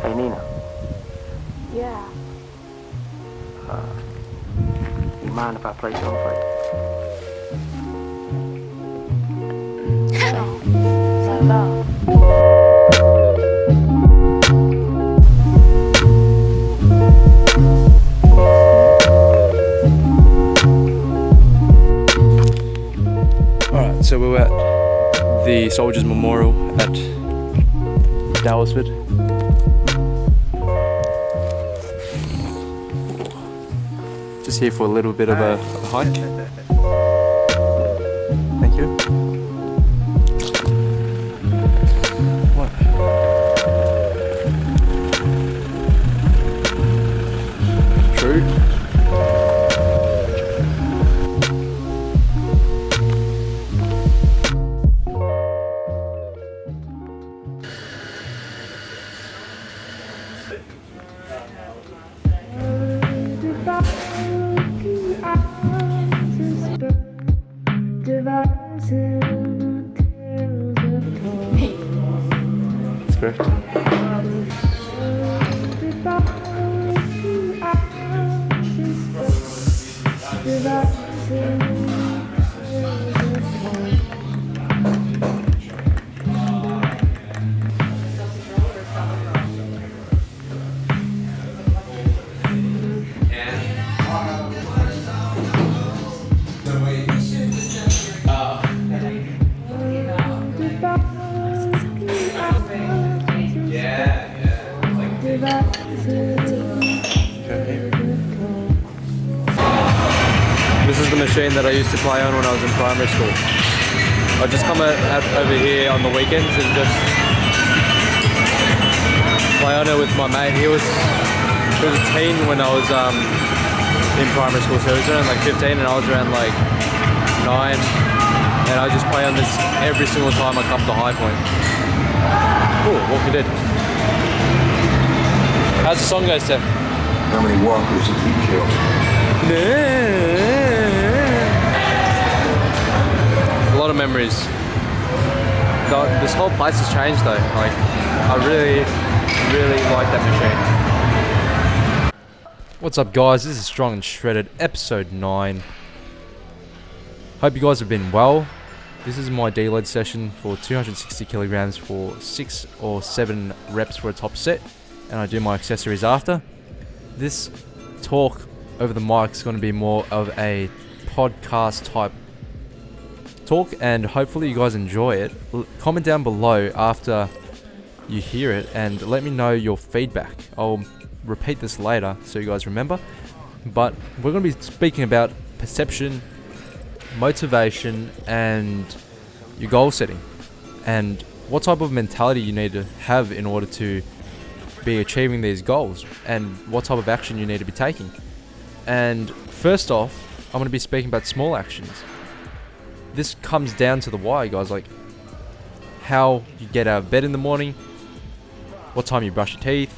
Hey Nina, Yeah. you mind if I play something for you? Ça va. Alright, so we're at the Soldiers Memorial at Dallasford. Just here for a little bit of a hike. Thank you. What? True. That's correct. This is the machine that I used to play on when I was in primary school. I just come over here on the weekends and just play on it with my mate. He was a teen when I was in primary school, so he was around like 15 and I was around like 9, and I just play on this every single time I come to High Point. Cool, Walking Dead. How's the song go, Steph? How many walkers have you killed? A lot of memories. This whole place has changed though. Like, I really like that machine. What's up, guys? This is Strong and Shredded, episode 9. Hope you guys have been well. This is my deload session for 260 kilograms for 6 or 7 reps for a top set, and I do my accessories after. This talk over the mic is going to be more of a podcast type talk, and hopefully you guys enjoy it. Comment down below after you hear it and let me know your feedback. I'll repeat this later so you guys remember, but we're going to be speaking about perception, motivation, and your goal setting, and what type of mentality you need to have in order to be achieving these goals, and what type of action you need to be taking. And first off, I'm going to be speaking about small actions. This comes down to the why, guys, like how you get out of bed in the morning, what time you brush your teeth,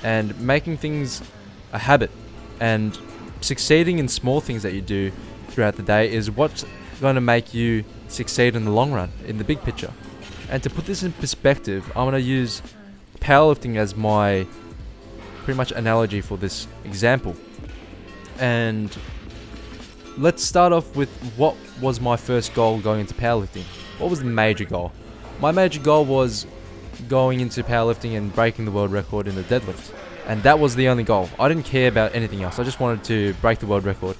and making things a habit, and succeeding in small things that you do throughout the day is what's going to make you succeed in the long run, in the big picture. And to put this in perspective, I'm going to use powerlifting as my pretty much analogy for this example. And let's start off with what was my first goal going into powerlifting. What was the major goal? My major goal was going into powerlifting and breaking the world record in the deadlift. And that was the only goal. I didn't care about anything else. I just wanted to break the world record.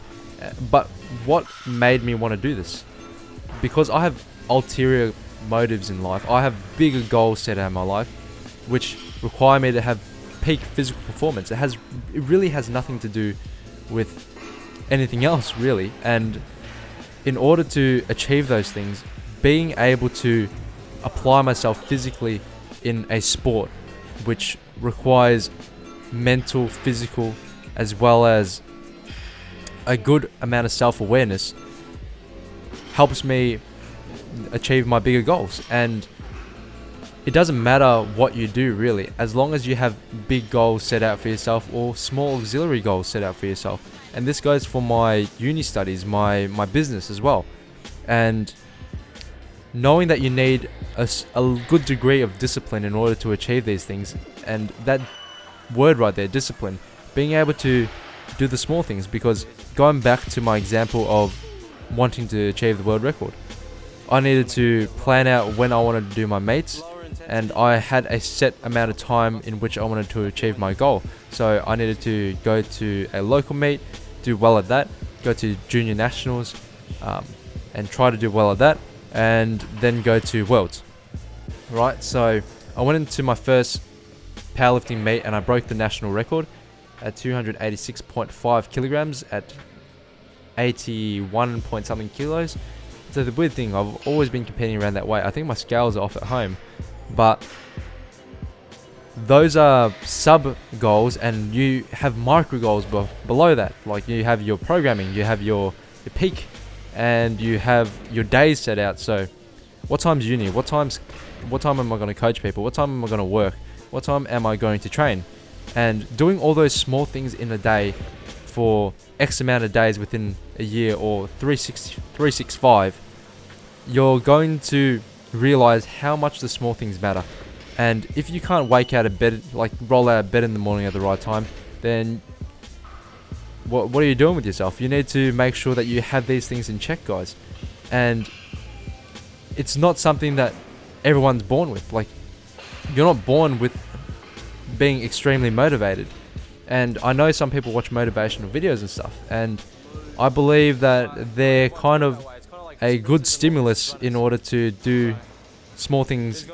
But what made me want to do this? Because I have ulterior motives in life. I have bigger goals set out in my life, which require me to have peak physical performance. It really has nothing to do with anything else, really. And in order to achieve those things, being able to apply myself physically in a sport which requires mental, physical, as well as a good amount of self-awareness, helps me achieve my bigger goals. And it doesn't matter what you do, really, as long as you have big goals set out for yourself or small auxiliary goals set out for yourself. And this goes for my uni studies, my business as well. And knowing that you need a good degree of discipline in order to achieve these things, and that word right there, discipline, being able to do the small things. Because going back to my example of wanting to achieve the world record, I needed to plan out when I wanted to do my meets, and I had a set amount of time in which I wanted to achieve my goal. So I needed to go to a local meet, do well at that, go to junior nationals, and try to do well at that, and then go to worlds. Right, so I went into my first powerlifting meet and I broke the national record at 286.5 kilograms at 81 point something kilos. So the weird thing, I've always been competing around that weight. I think my scales are off at home, but those are sub goals, and you have micro goals below that. Like you have your programming, you have your peak, and you have your days set out. So what time's uni? What time am I going to coach people? What time am I going to work? What time am I going to train? And doing all those small things in a day for X amount of days within a year, or 365, you're going to realize how much the small things matter. And if you can't wake out of bed, like roll out of bed in the morning at the right time, then what are you doing with yourself? You need to make sure that you have these things in check, guys. And it's not something that everyone's born with. Like, you're not born with being extremely motivated. And I know some people watch motivational videos and stuff, and I believe that they're kind of a good stimulus in order to do small things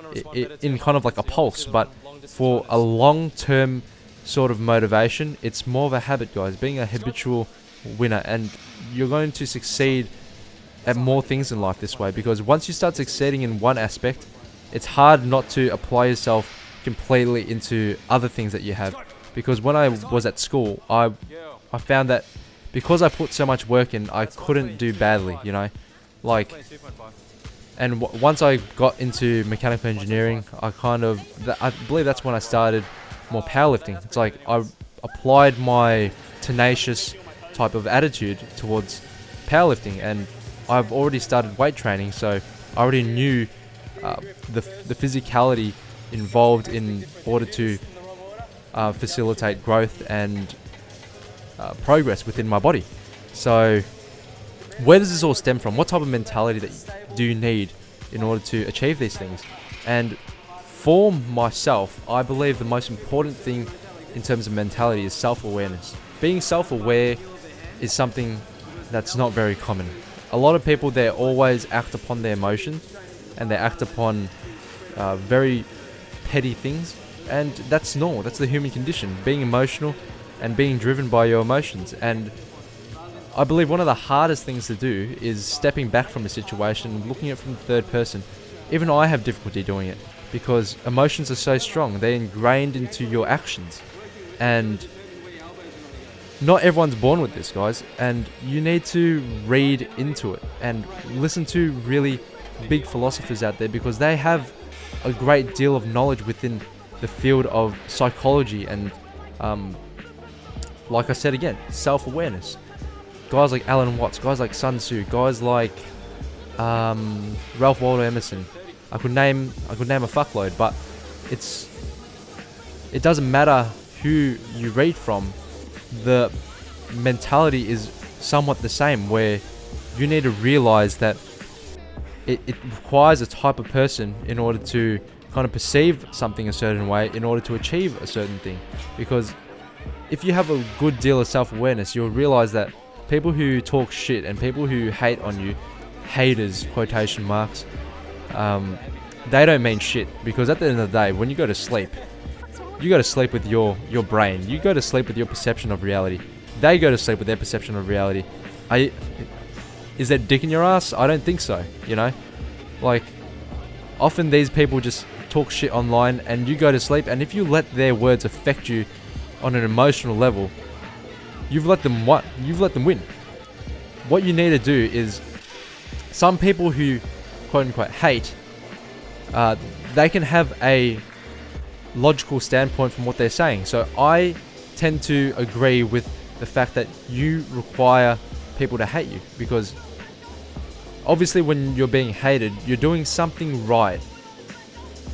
in kind of like a pulse. But for a long-term sort of motivation, it's more of a habit, guys. Being a habitual winner, and you're going to succeed at more things in life this way, because once you start succeeding in one aspect, it's hard not to apply yourself completely into other things that you have. Because when I was at school, I found that because I put so much work in, I couldn't do badly, you know, like. And once I got into mechanical engineering, I believe that's when I started more powerlifting. It's like I applied my tenacious type of attitude towards powerlifting, and I've already started weight training, so I already knew the physicality involved in order to facilitate growth and progress within my body. So where does this all stem from? What type of mentality do you need in order to achieve these things? And for myself, I believe the most important thing in terms of mentality is self-awareness. Being self-aware is something that's not very common. A lot of people, they always act upon their emotions, and they act upon very petty things, and that's normal. That's the human condition, being emotional and being driven by your emotions. And I believe one of the hardest things to do is stepping back from a situation, looking at it from the third person. Even I have difficulty doing it, because emotions are so strong. They're ingrained into your actions, and not everyone's born with this, guys. And you need to read into it and listen to really big philosophers out there, because they have a great deal of knowledge within the field of psychology and, like I said again, self-awareness. Guys like Alan Watts, guys like Sun Tzu, guys like Ralph Waldo Emerson. I could name a fuckload, but it doesn't matter who you read from. The mentality is somewhat the same, where you need to realize that it requires a type of person in order to kind of perceive something a certain way in order to achieve a certain thing. Because if you have a good deal of self-awareness, you'll realize that people who talk shit and people who hate on you, haters, quotation marks, they don't mean shit. Because at the end of the day, when you go to sleep, you go to sleep with your brain. You go to sleep with your perception of reality. They go to sleep with their perception of reality. Is there dick in your ass? I don't think so, you know? Like, often these people just talk shit online, and you go to sleep, and if you let their words affect you on an emotional level, you've let them win. What you need to do is, some people who quote unquote hate, they can have a logical standpoint from what they're saying. So I tend to agree with the fact that you require people to hate you, because obviously when you're being hated, you're doing something right.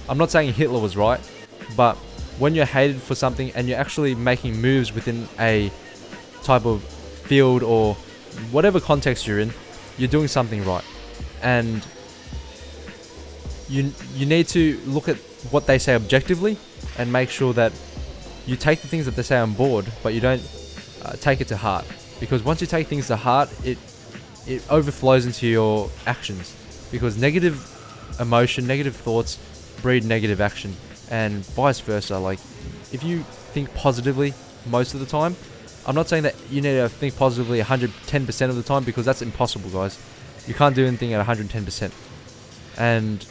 I'm not saying Hitler was right, but when you're hated for something and you're actually making moves within a type of field or whatever context you're in, you're doing something right. And you need to look at what they say objectively and make sure that you take the things that they say on board, but you don't take it to heart. Because once you take things to heart, it overflows into your actions. Because negative emotion, negative thoughts breed negative action, and vice versa. Like, if you think positively most of the time, I'm not saying that you need to think positively 110% of the time, because that's impossible, guys. You can't do anything at 110%. And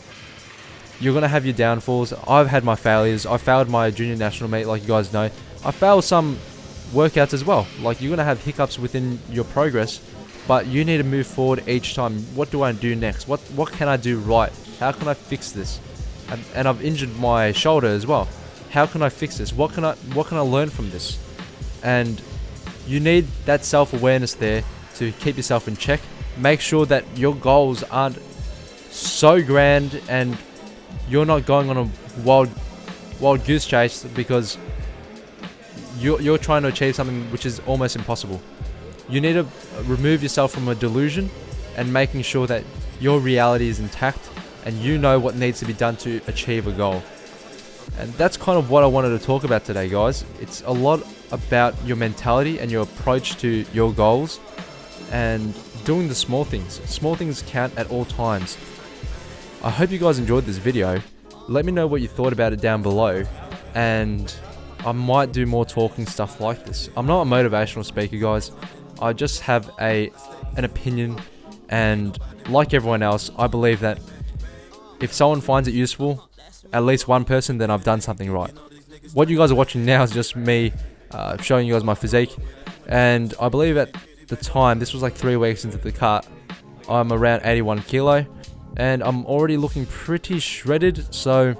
you're going to have your downfalls. I've had my failures. I failed my junior national meet, like you guys know. I failed some workouts as well. Like, you're going to have hiccups within your progress, but you need to move forward each time. What do I do next? What can I do right? How can I fix this? And I've injured my shoulder as well. How can I fix this? What can I learn from this? And you need that self-awareness there to keep yourself in check. Make sure that your goals aren't so grand and you're not going on a wild goose chase, because you're trying to achieve something which is almost impossible. You need to remove yourself from a delusion and making sure that your reality is intact and you know what needs to be done to achieve a goal. And that's kind of what I wanted to talk about today, guys. It's a lot about your mentality and your approach to your goals and doing the small things. Small things count at all times. I hope you guys enjoyed this video. Let me know what you thought about it down below, and I might do more talking stuff like this. I'm not a motivational speaker, guys. I just have an opinion, and like everyone else, I believe that if someone finds it useful, at least one person, then I've done something right. What you guys are watching now is just me showing you guys my physique, and I believe at the time, this was like 3 weeks into the cut, I'm around 81 kilo, and I'm already looking pretty shredded, so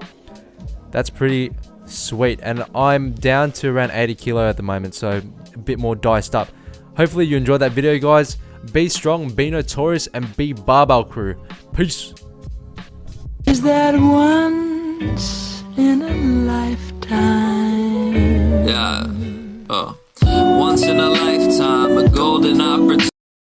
that's pretty sweet. And I'm down to around 80 kilo at the moment, so a bit more diced up. Hopefully you enjoyed that video, guys. Be strong, be notorious, and be Barbell Crew. Peace. Is that one